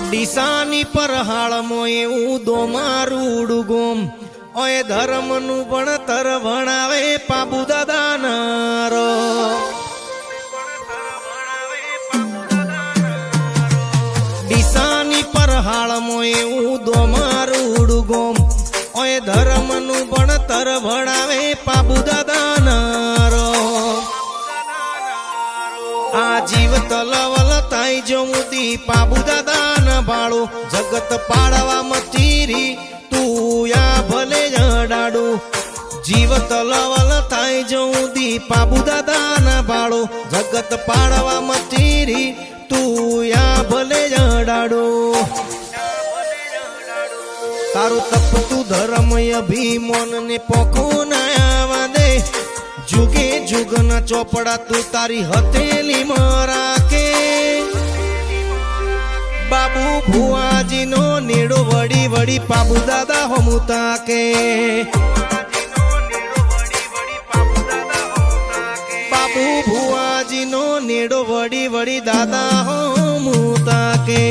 ડીસાની પર હાળમાં એવું દોમારું ગોમ ઓય ધર્મનું ભણતર ભણાવે પાબુ દાદાનારો ડીસાની પર હાળમાં એવું દોમારું ગોમ ઓય ધર્મનું ભણતર ભણાવે પાબુ દાદાનારો આ જીવ તલવલ તાઈ જમુદી પાબુ દાદાના બાળો જગત પાડવા મતીરી તું યા ભલે જડાડો જીવ તલવલ તાઈ જમુદી પાબુ દાદાના બાળો જગત પાડવા મતીરી તું યા ભલે જડાડો તારું તપતું ધર્મ અભિમાન ને પોખો ના આવા દે जुगे जुगन चौपड़ा तू तारी हथेली मराके बाबू भुआजी नो नेड़ो वड़ी वड़ी पाबू दादा होमुता के बाबू भुआजी नो नेड़ो वड़ी वड़ी दादा होमुता के।